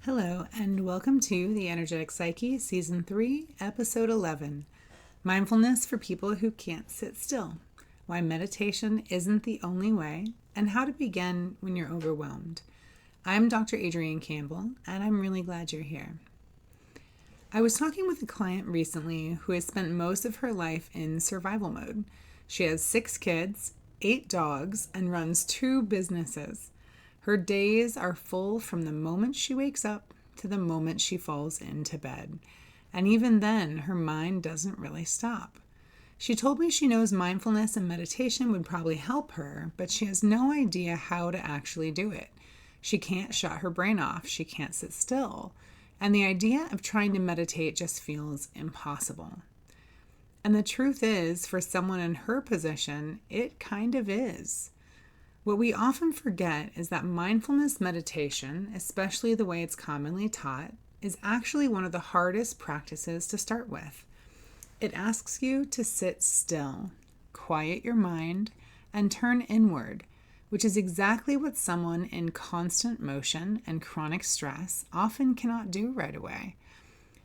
Hello, and welcome to The Energetic Psyche, Season 3, Episode 11, Mindfulness for People Who Can't Sit Still, Why Meditation Isn't the Only Way, and How to Begin When You're Overwhelmed. I'm Dr. Adrian Campbell, and I'm really glad you're here. I was talking with a client recently who has spent most of her life in survival mode. She has 6 kids, 8 dogs, and runs 2 businesses. Her days are full from the moment she wakes up to the moment she falls into bed. And even then, her mind doesn't really stop. She told me she knows mindfulness and meditation would probably help her, but she has no idea how to actually do it. She can't shut her brain off. She can't sit still. And the idea of trying to meditate just feels impossible. And the truth is, for someone in her position, it kind of is. What we often forget is that mindfulness meditation, especially the way it's commonly taught, is actually one of the hardest practices to start with. It asks you to sit still, quiet your mind, and turn inward, which is exactly what someone in constant motion and chronic stress often cannot do right away.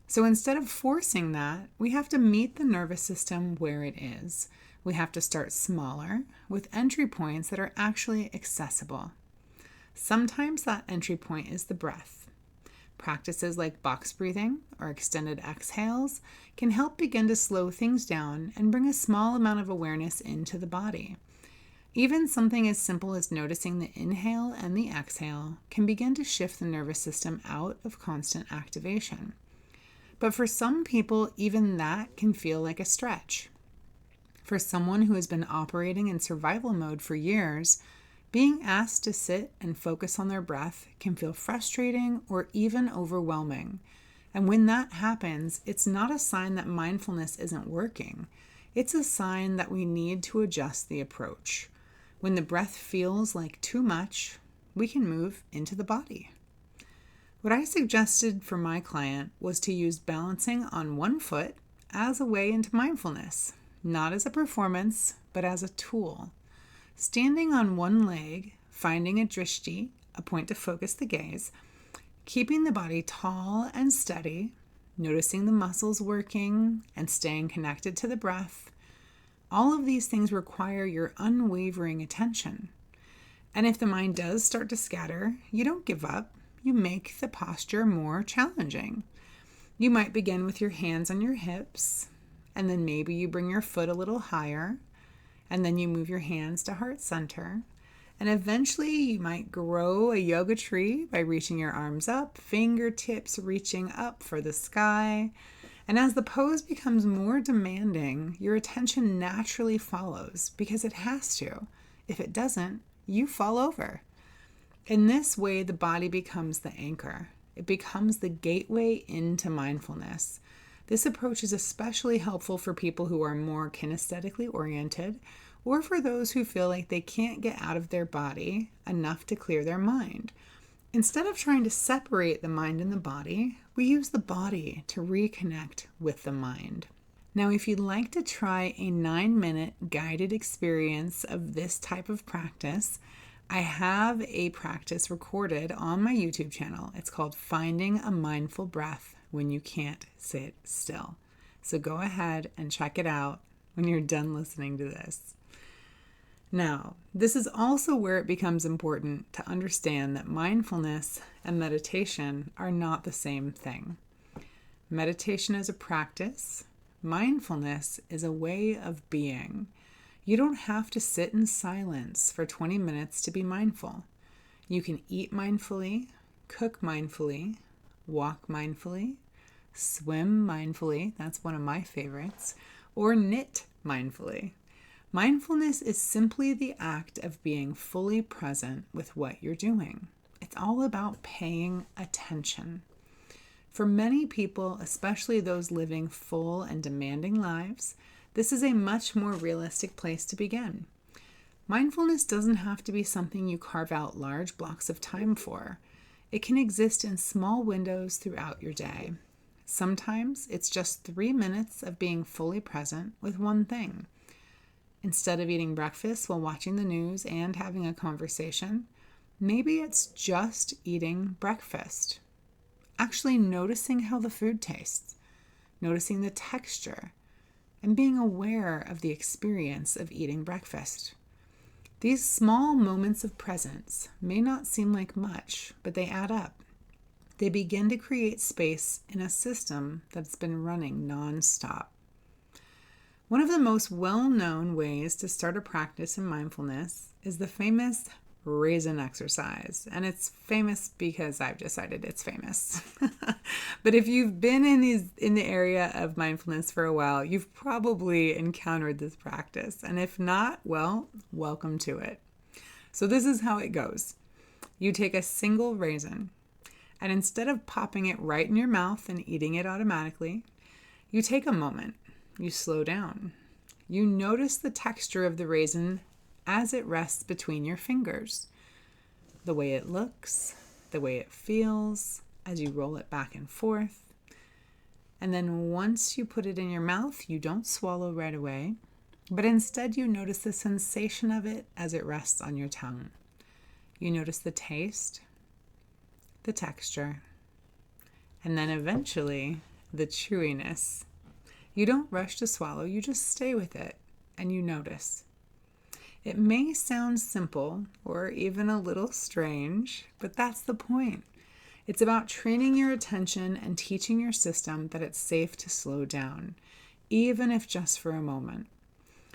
So instead of forcing that, we have to meet the nervous system where it is. We have to start smaller with entry points that are actually accessible. Sometimes that entry point is the breath. Practices like box breathing or extended exhales can help begin to slow things down and bring a small amount of awareness into the body. Even something as simple as noticing the inhale and the exhale can begin to shift the nervous system out of constant activation. But for some people, even that can feel like a stretch. For someone who has been operating in survival mode for years, being asked to sit and focus on their breath can feel frustrating or even overwhelming. And when that happens, it's not a sign that mindfulness isn't working. It's a sign that we need to adjust the approach. When the breath feels like too much, we can move into the body. What I suggested for my client was to use balancing on one foot as a way into mindfulness. Not as a performance, but as a tool. Standing on one leg, finding a drishti, a point to focus the gaze, keeping the body tall and steady, noticing the muscles working, and staying connected to the breath. All of these things require your unwavering attention. And if the mind does start to scatter, you don't give up. You make the posture more challenging. You might begin with your hands on your hips, and then maybe you bring your foot a little higher, and then you move your hands to heart center. And eventually you might grow a yoga tree by reaching your arms up, fingertips reaching up for the sky. And as the pose becomes more demanding, your attention naturally follows because it has to. If it doesn't, you fall over. In this way, the body becomes the anchor. It becomes the gateway into mindfulness. This approach is especially helpful for people who are more kinesthetically oriented or for those who feel like they can't get out of their body enough to clear their mind. Instead of trying to separate the mind and the body, we use the body to reconnect with the mind. Now, if you'd like to try a 9-minute guided experience of this type of practice, I have a practice recorded on my YouTube channel. It's called Finding a Mindful Breath When You Can't Sit Still. So go ahead and check it out when you're done listening to this. Now, this is also where it becomes important to understand that mindfulness and meditation are not the same thing. Meditation is a practice. Mindfulness is a way of being. You don't have to sit in silence for 20 minutes to be mindful. You can eat mindfully, cook mindfully, walk mindfully, swim mindfully, that's one of my favorites, or knit mindfully. Mindfulness is simply the act of being fully present with what you're doing. It's all about paying attention. For many people, especially those living full and demanding lives, this is a much more realistic place to begin. Mindfulness doesn't have to be something you carve out large blocks of time for. It can exist in small windows throughout your day. Sometimes it's just 3 minutes of being fully present with one thing. Instead of eating breakfast while watching the news and having a conversation, maybe it's just eating breakfast. actually noticing how the food tastes, noticing the texture, and being aware of the experience of eating breakfast. These small moments of presence may not seem like much, but they add up. They begin to create space in a system that's been running non-stop. One of the most well-known ways to start a practice in mindfulness is the famous raisin exercise. And it's famous because I've decided it's famous. But if you've been in the area of mindfulness for a while, you've probably encountered this practice. And if not, well, welcome to it. So this is how it goes. You take a single raisin, and instead of popping it right in your mouth and eating it automatically, you take a moment. You slow down. You notice the texture of the raisin as it rests between your fingers. The way it looks, the way it feels as you roll it back and forth. And then once you put it in your mouth, you don't swallow right away, but instead you notice the sensation of it as it rests on your tongue. You notice the taste, the texture, and then eventually the chewiness. You don't rush to swallow, you just stay with it and you notice. It may sound simple or even a little strange, but that's the point. It's about training your attention and teaching your system that it's safe to slow down, even if just for a moment.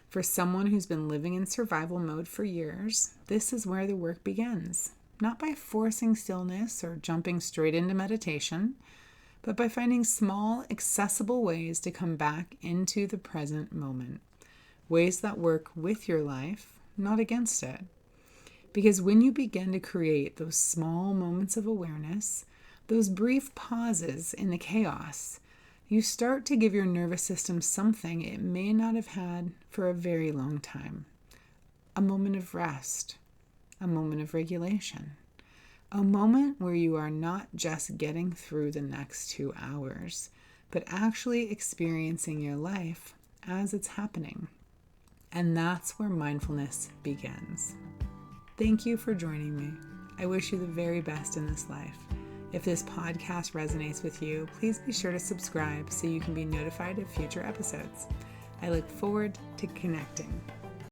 For someone who's been living in survival mode for years, this is where the work begins. Not by forcing stillness or jumping straight into meditation, but by finding small, accessible ways to come back into the present moment. Ways that work with your life, not against it. Because when you begin to create those small moments of awareness, those brief pauses in the chaos, you start to give your nervous system something it may not have had for a very long time. A moment of rest, a moment of regulation, a moment where you are not just getting through the next 2 hours, but actually experiencing your life as it's happening. And that's where mindfulness begins. Thank you for joining me. I wish you the very best in this life. If this podcast resonates with you, please be sure to subscribe so you can be notified of future episodes. I look forward to connecting.